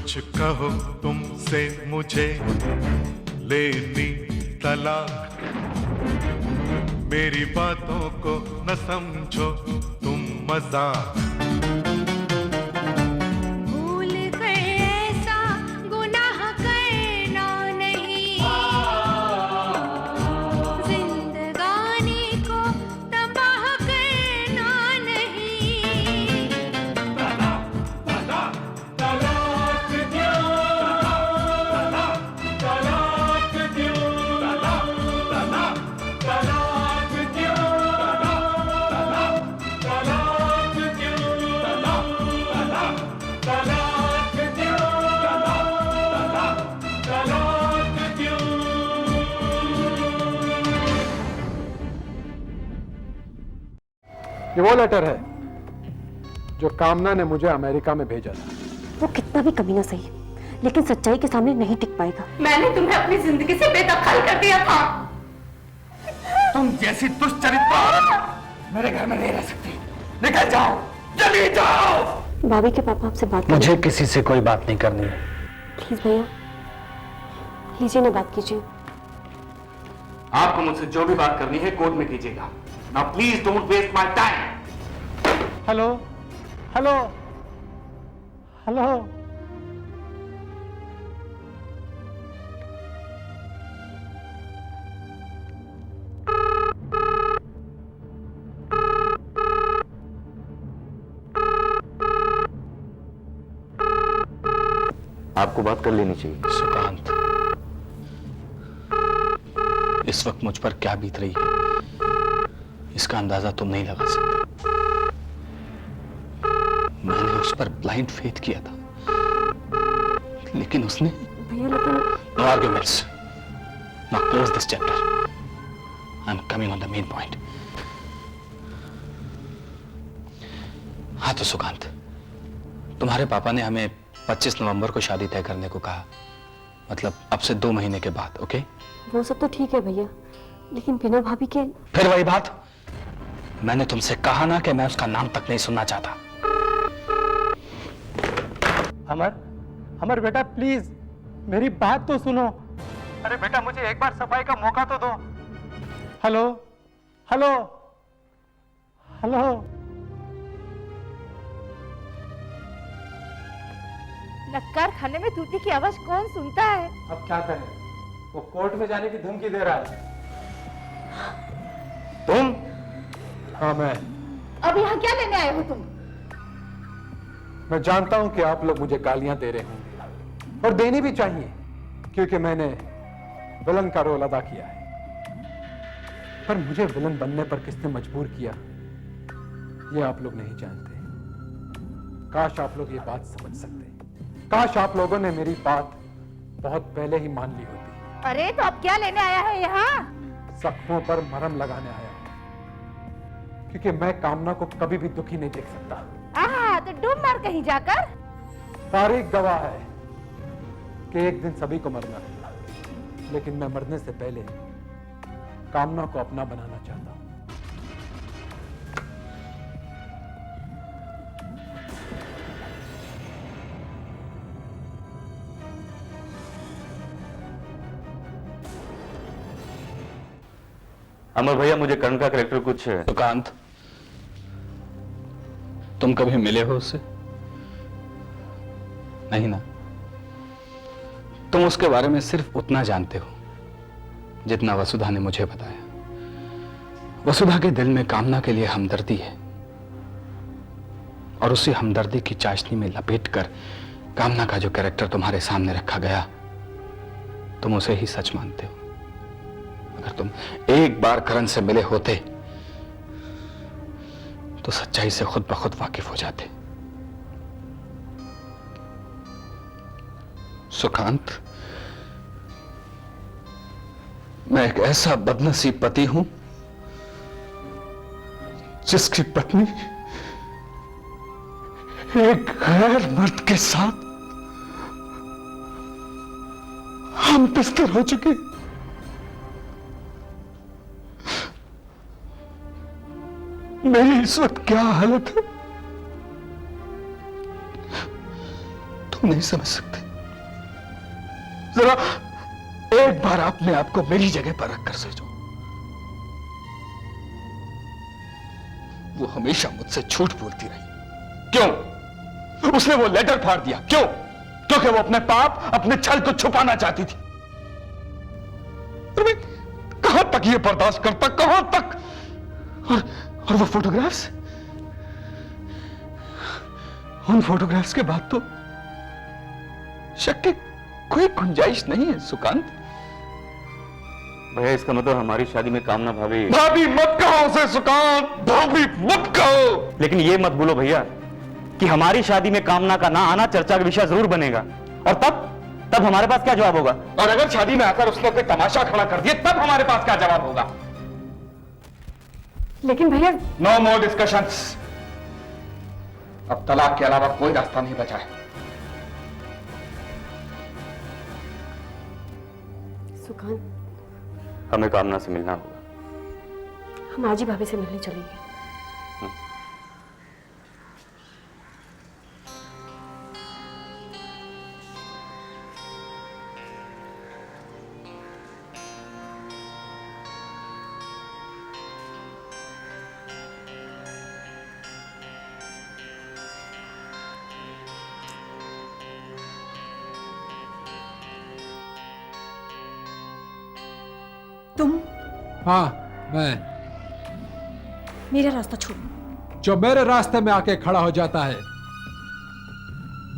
कुछ कहो तुमसे मुझे लेनी तलाक, मेरी बातों को न समझो तुम मजाक। भूल कर ऐसा गुनाह करना नहीं, जिंदगानी को तबाह करना नहीं। तलाक दो, तलाक दो, तलाक दो, तलाक दो, तलाक दो, तलाक दो। ये वो लेटर है जो कामना ने मुझे अमेरिका में भेजा था। वो कितना भी कमीना सही, लेकिन सच्चाई के सामने नहीं टिक पाएगा। मैंने तुम्हें अपनी जिंदगी से बेदखल कर दिया था। तुम जैसी दुष्चरित्र औरत मेरे घर में नहीं रह सकती। निकल जाओ, चली जाओ। भाभी के पापा आपसे बात कर मुझे किसी से कोई बात नहीं करनी है। प्लीज भैया, लीजिए ना, बात कीजिए। आपको मुझसे जो भी बात करनी है कोर्ट में कीजिएगा। Now please don't waste my time. Hello hello hello. आपको बात कर लेनी चाहिए। सुकांत, इस वक्त मुझ पर क्या बीत रही है इसका अंदाजा तुम नहीं लगा सकते। मैंने उस पर ब्लाइंड फेथ किया था, लेकिन उसने भैया लेकिन no arguments, now close this chapter. I am coming on the main point. हाँ तो सुकांत, तुम्हारे पापा ने हमें 25 नवंबर को शादी तय करने को कहा, मतलब अब से 2 महीने के बाद। ओके, वो सब तो ठीक है भैया, लेकिन बिना भाभी के। फिर वही बात, मैंने तुमसे कहा ना कि मैं उसका नाम तक नहीं सुनना चाहता। अमर, अमर बेटा प्लीज मेरी बात तो सुनो। अरे बेटा मुझे एक बार सफाई का मौका तो दो। Hello hello hello. नक्कार खाने में तूती की आवाज कौन सुनता है? अब क्या करें, वो कोर्ट में जाने की धमकी दे रहा है। तुम? हाँ मैं अब यहाँ क्या लेने आए हो तुम? मैं जानता हूं कि आप लोग मुझे गालियां दे रहे होंगे, और देनी भी चाहिए, क्योंकि मैंने विलन का रोल अदा किया है। पर मुझे विलन बनने पर किसने मजबूर किया, ये आप लोग नहीं जानते। काश आप लोग ये बात समझ सकते। काश आप लोगों ने मेरी बात बहुत पहले ही मान ली होती। अरे तो अब क्या लेने आया है यहाँ? जख्मों पर मरहम लगाने आया हूं, क्योंकि मैं कामना को कभी भी दुखी नहीं देख सकता। तो डूब मर कहीं जाकर। तारीख गवाह है कि एक दिन सभी को मरना है, लेकिन मैं मरने से पहले कामना को अपना बनाना चाहता हूं। अमर भैया, मुझे कर्ण का कैरेक्टर कुछ है। सुकांत, तुम कभी मिले हो उससे? नहीं ना? तुम उसके बारे में सिर्फ उतना जानते हो जितना वसुधा ने मुझे बताया। वसुधा के दिल में कामना के लिए हमदर्दी है, और उसी हमदर्दी की चाशनी में लपेटकर कामना का जो कैरेक्टर तुम्हारे सामने रखा गया, तुम उसे ही सच मानते हो। अगर तुम एक बार करण से मिले होते तो सच्चाई से खुद ब खुद वाकिफ हो जाते। सुकांत, मैं एक ऐसा बदनसीब पति हूं जिसकी पत्नी एक गैर मर्द के साथ हम बिस्तर हो चुके। मेरी इस वक्त क्या हालत है, तुम नहीं समझ सकते। जरा एक बार अपने आप को मेरी जगह पर रखकर सोचो। वो हमेशा मुझसे झूठ बोलती रही। क्यों? उसने वो लेटर फाड़ दिया। क्यों? क्योंकि वो अपने पाप, अपने छल को छुपाना चाहती थी। और मैं कहां तक ये बर्दाश्त करता, कहां तक? और वो फोटोग्राफ्स, उन फोटोग्राफ्स के बाद तो शक की कोई गुंजाइश नहीं है सुकांत। भैया इसका मतलब हमारी शादी में कामना भाभी भाभी मत कहो उसे सुकांत, भाभी मत कहो। लेकिन ये मत बोलो भैया कि हमारी शादी में कामना का ना आना चर्चा का विषय जरूर बनेगा, और तब हमारे पास क्या जवाब होगा? और अगर शादी में आकर उसने कोई तमाशा खड़ा कर दिया तब हमारे पास क्या जवाब होगा? लेकिन भैया नो मोर डिस्कशंस। अब तलाक के अलावा कोई रास्ता नहीं बचा है। सुकांत, हमें कामना से मिलना होगा। हम आज ही भाभी से मिलने चलेंगे। तुम? हाँ, मैं। मेरा रास्ता छोड़ो। जो मेरे रास्ते में आके खड़ा हो जाता है,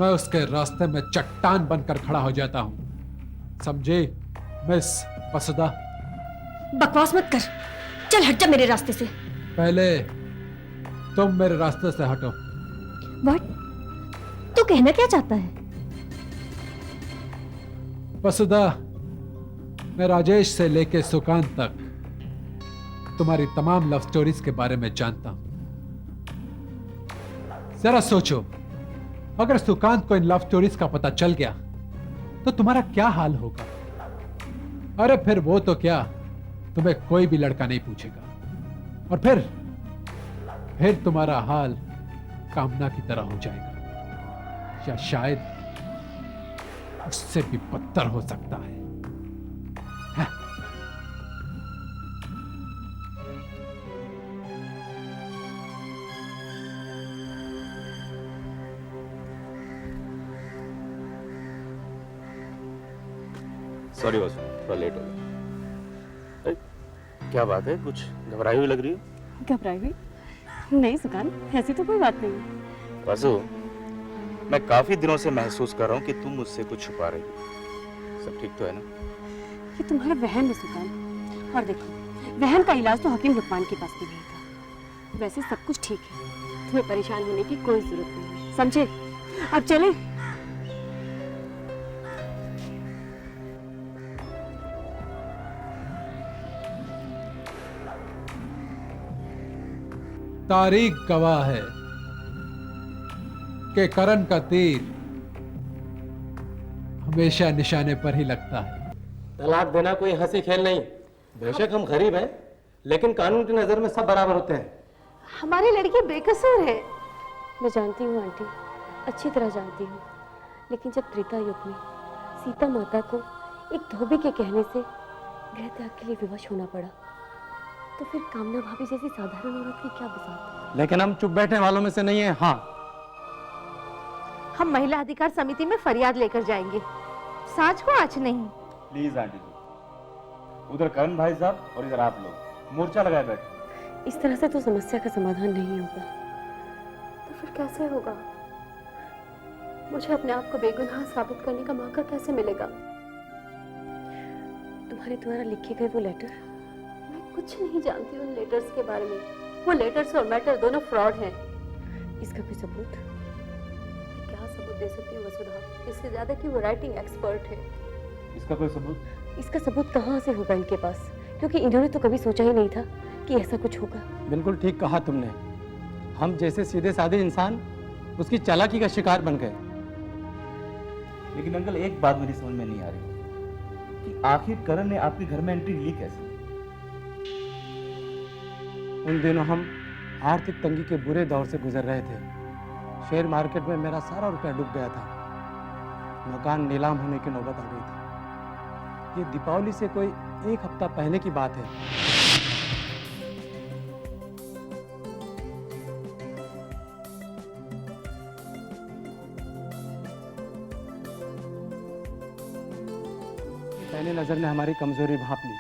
मैं उसके रास्ते में चट्टान बनकर खड़ा हो जाता हूं। समझे मिस वसुधा? बकवास मत कर। चल हट जा मेरे रास्ते से। पहले तुम मेरे रास्ते से हटो। व्हाट? तू कहना क्या चाहता है? वसुधा, मैं राजेश से लेके सुकांत तक तुम्हारी तमाम लव स्टोरीज के बारे में जानता हूं। जरा सोचो, अगर सुकांत को इन लव स्टोरीज का पता चल गया तो तुम्हारा क्या हाल होगा? अरे फिर वो तो क्या, तुम्हें कोई भी लड़का नहीं पूछेगा, और फिर तुम्हारा हाल कामना की तरह हो जाएगा, या शायद उससे भी बदतर हो सकता है। सॉरी वासु, थोड़ा लेट हो गया। क्या बात है, कुछ घबराई हुई लग रही हो? घबराई हुई? नहीं सुकांत, ऐसी तो कोई बात नहीं। वासु, मैं काफी दिनों से महसूस कर रहा हूँ कि तुम मुझसे कुछ छुपा रही हो। सब ठीक तो है ना? ये तुम्हारा वहम है सुकांत। और देखो, वहम का इलाज तो हकीम लुकमान के पास भी नहीं था। वैसे सब कुछ ठीक है, तुम्हें परेशान होने की कोई जरूरत नहीं है, समझे? अब चले। तारीख गवाह है कि करण का तीर हमेशा निशाने पर ही लगता है। तलाक देना कोई हंसी खेल नहीं। बेशक हम गरीब हैं, लेकिन कानून की नजर में सब बराबर होते हैं। हमारी लड़की बेकसूर है। मैं जानती हूँ आंटी, अच्छी तरह जानती हूँ, लेकिन जब त्रेता युग में सीता माता को एक धोबी के कहने से गृह त्याग के लिए विवश होना पड़ा, तो फिर कामना भाभी जैसी साधारण औरत की क्या बिसात? लेकिन हम चुप बैठने वालों में से नहीं है। हाँ, हम महिला अधिकार समिति में फरियाद लेकर जाएंगे। साँझ को आज नहीं। प्लीज आंटी जी, उधर करण भाई साहब और इधर आप लोग मोर्चा लगाए बैठे। इस तरह से तो समस्या का समाधान नहीं होगा। तो फिर कैसे होगा? मुझे अपने आप को बेगुनाह साबित करने का मौका कैसे मिलेगा? तुम्हारे द्वारा लिखे गए वो लेटर, मैं कुछ नहीं जानती उन लेटर्स के बारे में। वो लेटर्स और मैटर दोनों फ्रॉड हैं। इसका कोई सबूत? मैं क्या सबूत दे सकती हूँ वसुधा, इससे ज्यादा कि वो राइटिंग एक्सपर्ट है। इसका कोई सबूत? इसका सबूत कहाँ से होगा इनके पास, क्योंकि इन्होंने तो कभी सोचा ही नहीं था कि ऐसा कुछ होगा। बिल्कुल ठीक कहा तुमने। हम जैसे सीधे साधे इंसान उसकी चालाकी का शिकार बन गए। लेकिन अंकल, एक बात मेरी समझ में नहीं आ रही कि आखिर करण ने आपके घर में एंट्री ली कैसे? उन दिनों हम आर्थिक तंगी के बुरे दौर से गुजर रहे थे। शेयर मार्केट में मेरा सारा रुपया डूब गया था। मकान नीलाम होने की नौबत आ गई थी। ये दीपावली से कोई 1 हफ्ता पहले की बात है। पहली नजर ने हमारी कमजोरी भांप ली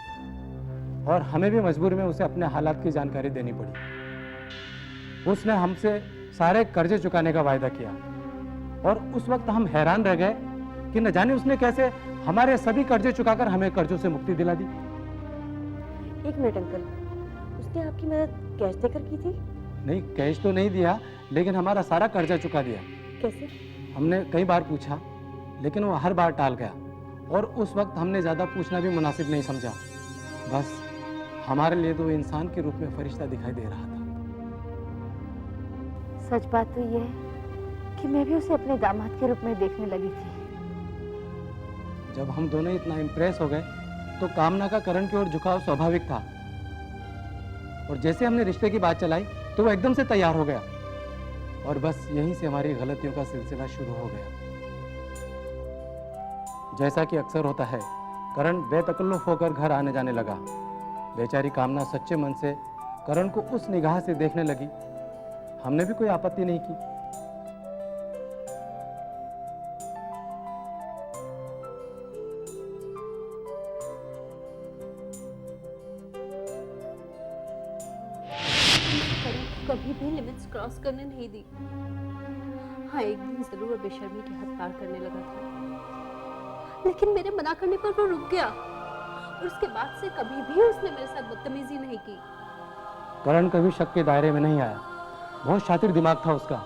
और हमें भी मजबूरी में उसे अपने हालात की जानकारी देनी पड़ी। उसने हमसे सारे कर्जे चुकाने का वायदा किया और उस वक्त हम हैरान रह गए कि न जाने उसने कैसे हमारे सभी कर्जे चुकाकर हमें कर्जों से मुक्ति दिला दी। 1 मिनट अंकल, उसने आपकी मदद कैश देकर की थी? नहीं, कैश तो नहीं दिया, लेकिन हमारा सारा कर्जा चुका दिया। कैसे? हमने कई बार पूछा, लेकिन वो हर बार टाल गया और उस वक्त हमने ज़्यादा पूछना भी मुनासिब नहीं समझा। बस हमारे लिए तो वो इंसान के रूप में फरिश्ता दिखाई दे रहा था। सच बात तो ये है कि मैं भी उसे अपने दामाद के रूप में देखने लगी थी। जब हम दोनों इतना इम्प्रेस हो गए तो कामना का करण की ओर झुकाव स्वाभाविक था और जैसे हमने रिश्ते की बात चलाई तो वो एकदम से तैयार हो गया और बस यहीं से हमारी गलतियों का सिलसिला शुरू हो गया। जैसा कि अक्सर होता है, करण बेतकल्लुफ होकर घर आने जाने लगा। बेचारी कामना सच्चे मन से करण को उस निगाह से देखने लगी। हमने भी कोई आपत्ति नहीं की। कभी भी लिमिट्स क्रॉस करने नहीं दी। हाँ, एक दिन जरूर वो बेशर्मी की हद पार करने लगा था, लेकिन मेरे मना करने पर वो रुक गया और उसके बाद से कभी भी उसने मेरे साथ बदतमीजी नहीं की। करण कभी शक के दायरे में नहीं आया। बहुत शातिर दिमाग था उसका।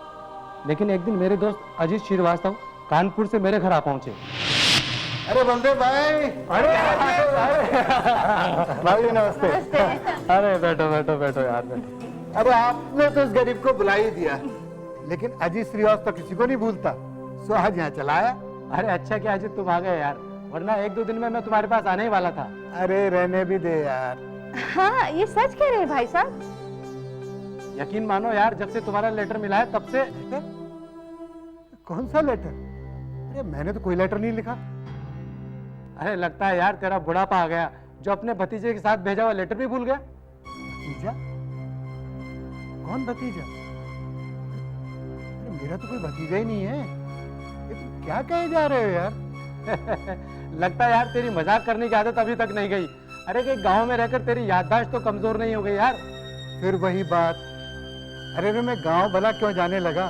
लेकिन एक दिन मेरे दोस्त अजीत श्रीवास्तव कानपुर से मेरे घर आ पहुंचे। अरे बलदेव भाई, अरे भाई नमस्ते। अरे बैठो बैठो बैठो यार, बैठो। अरे आपने तो इस गरीब को बुला ही दिया, लेकिन अजीत श्रीवास्तव किसी को नहीं भूलता, सो आज यहाँ चला आया। अरे अच्छा क्या अजीत तुम आ गए यार, वरना 1-2 दिन में मैं तुम्हारे पास आने ही वाला था। अरे रहने भी दे यार। हाँ, ये सच कह रहे हैं भाई साहब। यकीन मानो यार, जब से तुम्हारा लेटर मिला है तब से। कौन सा लेटर? अरे मैंने तो कोई लेटर नहीं लिखा। अरे लगता है यार तेरा बुढ़ापा आ गया, जो अपने भतीजे के साथ भेजा हुआ लेटर भी भूल गया। भतीजा? कौन भतीजा? अरे मेरा तो कोई भतीजा ही नहीं है। ये तुम क्या कहे जा रहे हो यार? लगता है यार तेरी मजाक करने की आदत अभी तक नहीं गई। अरे कि गांव में रहकर तेरी याददाश्त तो कमजोर नहीं हो गई यार। फिर वही बात। अरे मैं गांव भला क्यों जाने लगा?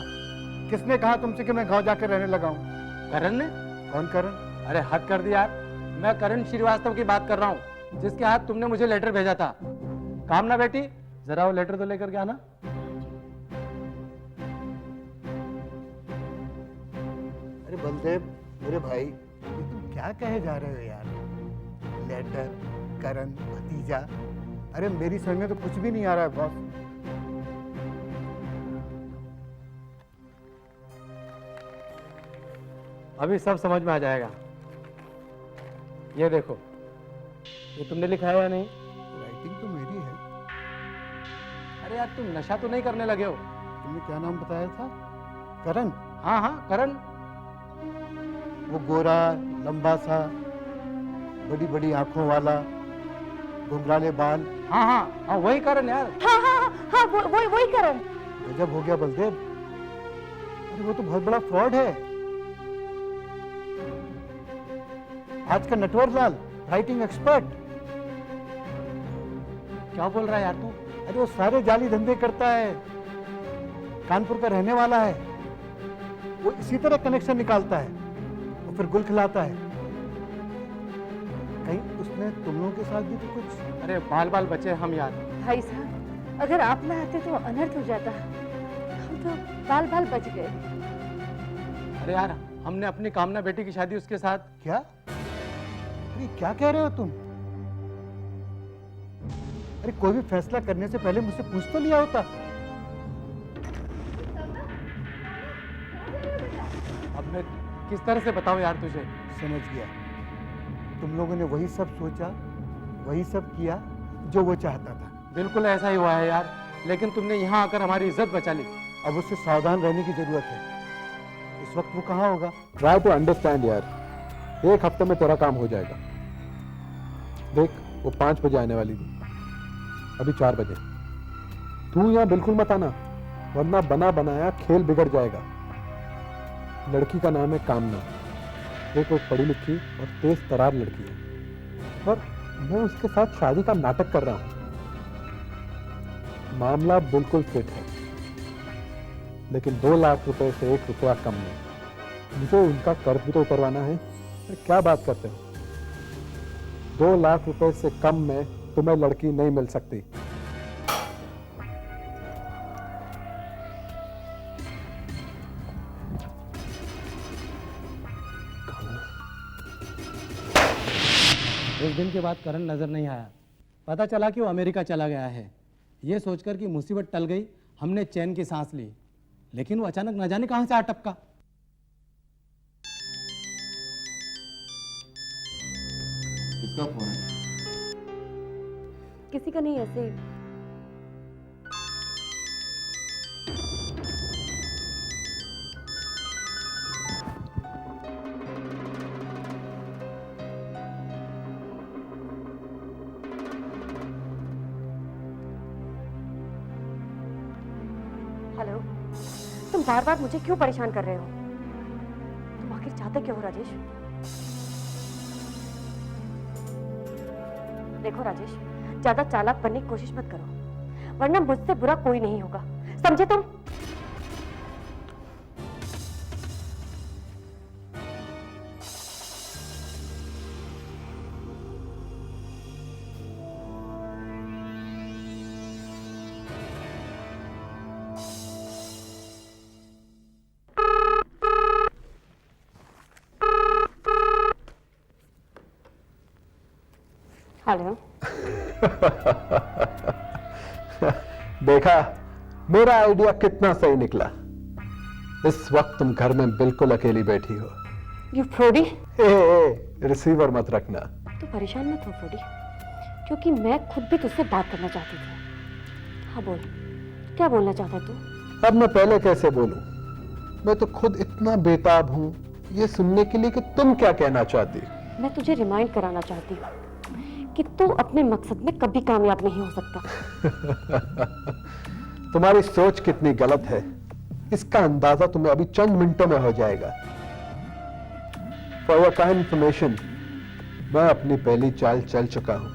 किसने कहा तुमसे कि मैं गांव जाकर रहने लगा हूँ? करण ने? कौन करण? अरे हद कर दी यार, मैं करण श्रीवास्तव की बात कर रहा हूँ, जिसके हाथ तुमने मुझे लेटर भेजा था। कामना बेटी, जरा वो लेटर तो लेकर के आना। अरे बलदेव मेरे भाई, ये तुम क्या कहे जा रहे हो यार? लेटर, करण, भतीजा, अरे मेरी समझ में तो कुछ भी नहीं आ रहा है बॉस। अभी सब समझ में आ जाएगा। ये देखो, ये तुमने लिखा है या नहीं? राइटिंग तो मेरी है। अरे यार तुम नशा तो नहीं करने लगे हो? तुमने क्या नाम बताया था? करण? हाँ हाँ करण। वो गोरा, लंबा सा, बड़ी बड़ी आंखों वाला, घुंघराले बाल। हाँ हाँ हाँ वही करण यार। हाँ हाँ हाँ, वही करण। गजब हो गया बलदेव। अरे वो तो बहुत बड़ा फ्रॉड है। आज का नटवर लाल, राइटिंग एक्सपर्ट। क्या बोल रहा है यार तू? अरे वो सारे जाली धंधे करता है, कानपुर का रहने वाला है। वो इसी तरह कनेक्शन निकालता है और फिर गुल खिलाता है। कहीं उसने तुम लोगों के साथ भी तो कुछ? अरे बाल बाल बचे हम यार। भाई साहब, अगर आप ना आते तो अनर्थ हो जाता। हम तो बाल बाल बच गए। अरे यार हमने अपनी कामना बेटी की शादी उसके साथ। क्या? अरे क्या कह रहे हो तुम? अरे कोई भी फैसला करने से पहले मुझसे पूछ तो लिया होता। अब मैं किस तरह से बताऊं यार तुझे? समझ गया, तुम लोगों ने वही सब सोचा, वही सब किया जो वो चाहता था। बिल्कुल ऐसा ही हुआ है यार, लेकिन तुमने यहाँ आकर हमारी इज्जत बचा ली। अब उससे सावधान रहने की जरूरत है। इस वक्त वो कहाँ होगा? ट्राई टू अंडरस्टैंड यार, 1 हफ्ते में तेरा काम हो जाएगा। देख, वो 5 बजे आने वाली थी, अभी 4 बजे। तू यहाँ बिल्कुल मत आना, वरना बना बनाया खेल बिगड़ जाएगा। लड़की का नाम है कामना। एक वो पढ़ी लिखी और तेज तरार लड़की है, और मैं उसके साथ शादी का नाटक कर रहा हूं। मामला बिल्कुल फिट है, लेकिन 2 लाख रुपए से 1 रुपया कम नहीं। मुझे उनका कर्ज भी तो उतरवाना है। अरे क्या बात करते हो? 2 लाख रुपए से कम में तुम्हें लड़की नहीं मिल सकती। उस दिन के बाद करण नजर नहीं आया। पता चला कि वो अमेरिका चला गया है। ये सोचकर कि मुसीबत टल गई, हमने चैन की सांस ली, लेकिन वो अचानक न जाने कहां से आ टपका। किसका फोन है? किसी का नहीं, ऐसे ही। हेलो, तुम बार बार मुझे क्यों परेशान कर रहे हो? तुम आखिर चाहते क्यों हो राजेश? देखो राजेश, ज्यादा चालाक बनने की कोशिश मत करो, वरना मुझसे बुरा कोई नहीं होगा, समझे तुम? हेलो। देखा, मेरा आइडिया कितना सही निकला। इस वक्त तुम घर में बिल्कुल अकेली बैठी हो। यू फ्रोडी। रिसीवर मत रखना। तो परेशान मत हो फ्रोडी, क्योंकि मैं खुद भी तुझसे बात करना चाहती थी। हाँ बोल, क्या बोलना चाहता तू? अब मैं पहले कैसे बोलूं? मैं तो खुद इतना बेताब हूं ये सुनने के लिए कि तुम क्या कहना चाहती। मैं तुझे रिमाइंड कराना चाहती हूँ कि तू अपने मकसद में कभी कामयाब नहीं हो सकता। तुम्हारी सोच कितनी गलत है, इसका अंदाजा तुम्हें अभी चंद मिनटों में हो जाएगा। फॉर योर काइंड इंफॉर्मेशन, मैं अपनी पहली चाल चल चुका हूं,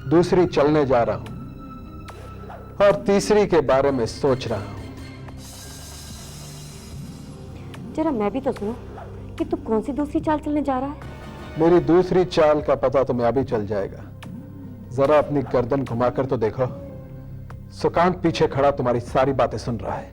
दूसरी चलने जा रहा हूं, और तीसरी के बारे में सोच रहा हूं। जरा मैं भी तो सुनो कि तू कौन सी दूसरी चाल चलने जा रहा है। मेरी दूसरी चाल का पता तुम्हें अभी चल जाएगा। जरा अपनी गर्दन घुमाकर तो देखो, सुकांत पीछे खड़ा तुम्हारी सारी बातें सुन रहा है।